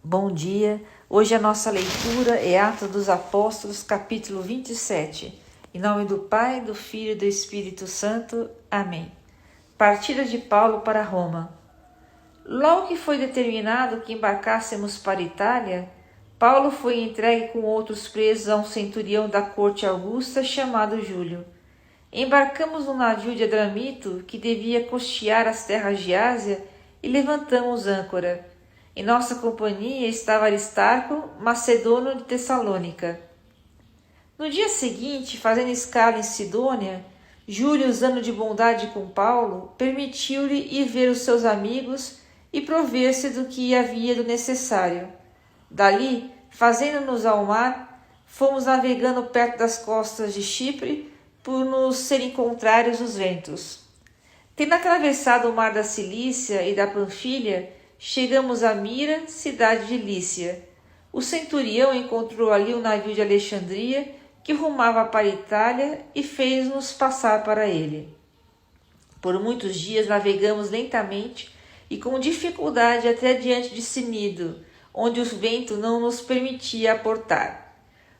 Bom dia, hoje a nossa leitura é Atos dos Apóstolos, capítulo 27. Em nome do Pai, do Filho e do Espírito Santo. Amém. Partida de Paulo para Roma. Logo que foi determinado que embarcássemos para Itália, Paulo foi entregue com outros presos a um centurião da corte augusta chamado Júlio. Embarcamos no navio de Adramito, que devia costear as terras de Ásia, e levantamos âncora. Em nossa companhia estava Aristarco, macedônio de Tessalônica. No dia seguinte, fazendo escala em Sidônia, Júlio, usando de bondade com Paulo, permitiu-lhe ir ver os seus amigos e prover-se do que havia do necessário. Dali, fazendo-nos ao mar, fomos navegando perto das costas de Chipre, por nos serem contrários os ventos. Tendo atravessado o mar da Cilícia e da Panfilha, chegamos a Mira, cidade de Lícia. O centurião encontrou ali um navio de Alexandria que rumava para a Itália e fez-nos passar para ele. Por muitos dias navegamos lentamente e com dificuldade até diante de Cnido, onde o vento não nos permitia aportar.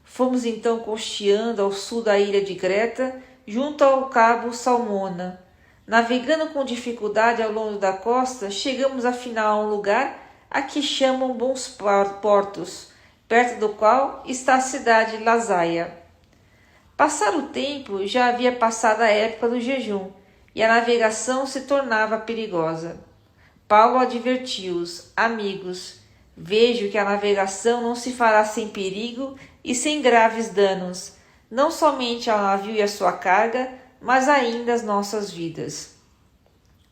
Fomos então costeando ao sul da ilha de Creta, junto ao cabo Salmona. Navegando com dificuldade ao longo da costa, chegamos afinal a um lugar a que chamam Bons Portos, perto do qual está a cidade de Lasaia. Passado o tempo, já havia passado a época do jejum, e a navegação se tornava perigosa. Paulo advertiu-os: amigos, vejo que a navegação não se fará sem perigo e sem graves danos, não somente ao navio e à sua carga, mas ainda as nossas vidas.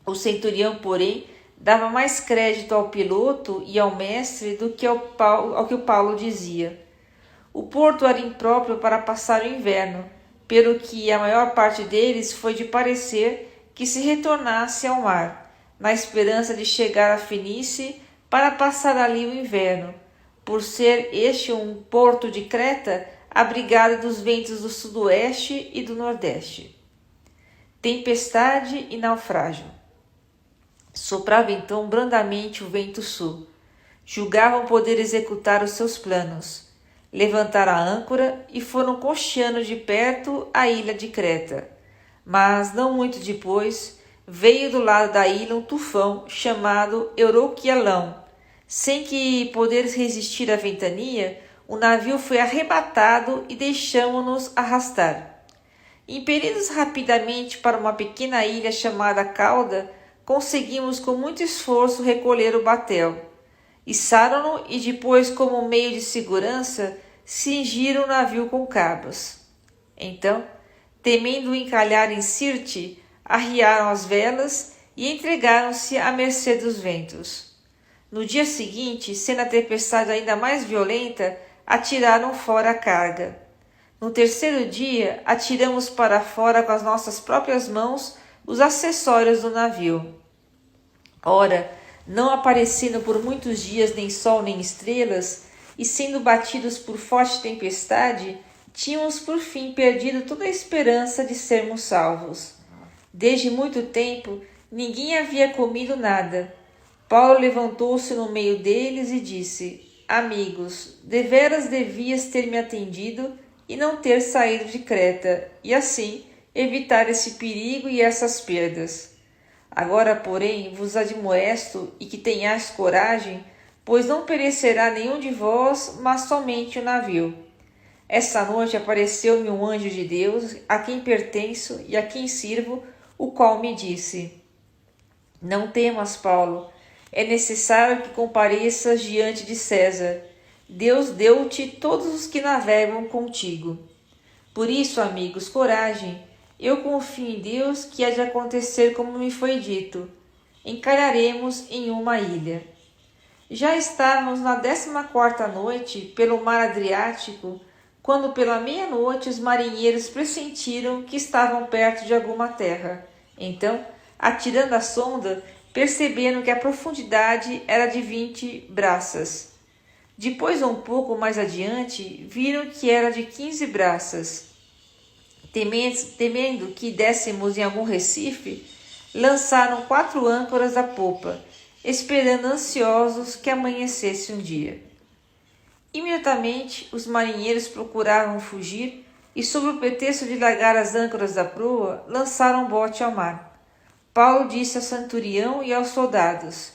O centurião, porém, dava mais crédito ao piloto e ao mestre do que ao que o Paulo dizia. O porto era impróprio para passar o inverno, pelo que a maior parte deles foi de parecer que se retornasse ao mar, na esperança de chegar a Fenície para passar ali o inverno, por ser este um porto de Creta abrigado dos ventos do sudoeste e do nordeste. Tempestade e naufrágio. Soprava então brandamente o vento sul. Julgavam poder executar os seus planos. Levantaram a âncora e foram costeando de perto a ilha de Creta. Mas, não muito depois, veio do lado da ilha um tufão chamado Euroquialão. Sem que poder resistir à ventania, o navio foi arrebatado e deixamo-nos arrastar. Impelidos rapidamente para uma pequena ilha chamada Cauda, conseguimos com muito esforço recolher o batel. Içaram-no e depois, como meio de segurança, cingiram o navio com cabos. Então, temendo encalhar em Sirte, arriaram as velas e entregaram-se à mercê dos ventos. No dia seguinte, sendo a tempestade ainda mais violenta, atiraram fora a carga. No terceiro dia, atiramos para fora com as nossas próprias mãos os acessórios do navio. Ora, não aparecendo por muitos dias nem sol nem estrelas, e sendo batidos por forte tempestade, tínhamos por fim perdido toda a esperança de sermos salvos. Desde muito tempo, ninguém havia comido nada. Paulo levantou-se no meio deles e disse: amigos, deveras devias ter me atendido e não ter saído de Creta, e assim evitar esse perigo e essas perdas. Agora, porém, vos admoesto e que tenhais coragem, pois não perecerá nenhum de vós, mas somente o navio. Essa noite apareceu-me um anjo de Deus, a quem pertenço e a quem sirvo, o qual me disse: não temas, Paulo, é necessário que compareças diante de César. Deus deu-te todos os que navegam contigo. Por isso, amigos, coragem. Eu confio em Deus que há de acontecer como me foi dito. Encalharemos em uma ilha. Já estávamos na 14ª noite pelo mar Adriático, quando pela meia-noite os marinheiros pressentiram que estavam perto de alguma terra. Então, atirando a sonda, perceberam que a profundidade era de 20 braças. Depois, um pouco mais adiante, viram que era de 15 braças. Temendo que dessemos em algum recife, lançaram 4 âncoras da popa esperando ansiosos que amanhecesse um dia. Imediatamente os marinheiros procuraram fugir e, sob o pretexto de largar as âncoras da proa, lançaram o bote ao mar. Paulo disse ao centurião e aos soldados: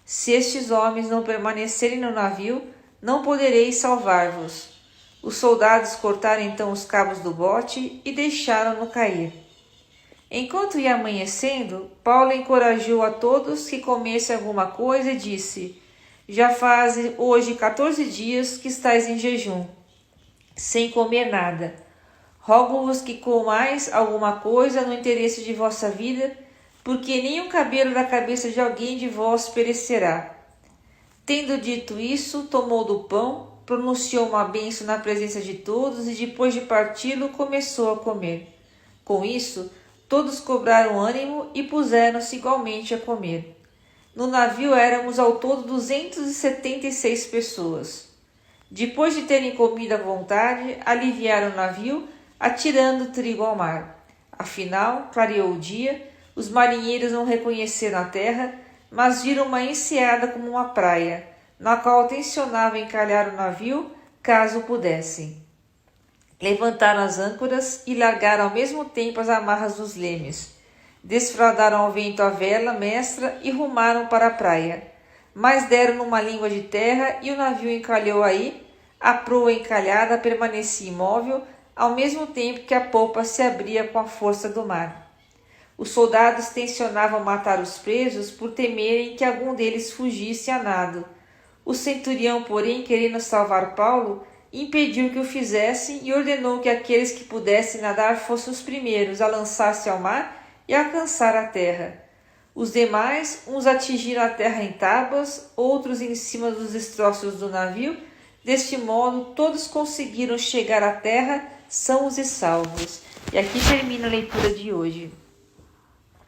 se estes homens não permanecerem no navio, não podereis salvar-vos. Os soldados cortaram então os cabos do bote e deixaram-no cair. Enquanto ia amanhecendo, Paulo encorajou a todos que comessem alguma coisa e disse: já faz hoje 14 dias que estáis em jejum, sem comer nada. Rogo-vos que comais alguma coisa no interesse de vossa vida, porque nem o cabelo da cabeça de alguém de vós perecerá. Tendo dito isso, tomou do pão, pronunciou uma bênção na presença de todos e, depois de parti-lo, começou a comer. Com isso, todos cobraram ânimo e puseram-se igualmente a comer. No navio éramos ao todo 276 pessoas. Depois de terem comido à vontade, aliviaram o navio, atirando trigo ao mar. Afinal, clareou o dia, os marinheiros não reconheceram a terra, mas viram uma enseada como uma praia, na qual tencionavam encalhar o navio, caso pudessem. Levantaram as âncoras e largaram ao mesmo tempo as amarras dos lemes. Desfraldaram ao vento a vela mestra e rumaram para a praia. Mas deram numa língua de terra e o navio encalhou aí. A proa encalhada permanecia imóvel, ao mesmo tempo que a popa se abria com a força do mar. Os soldados tencionavam matar os presos por temerem que algum deles fugisse a nado. O centurião, porém, querendo salvar Paulo, impediu que o fizessem e ordenou que aqueles que pudessem nadar fossem os primeiros a lançar-se ao mar e alcançar a terra. Os demais, uns atingiram a terra em tábuas, outros em cima dos destroços do navio. Deste modo, todos conseguiram chegar à terra sãos e salvos. E aqui termina a leitura de hoje.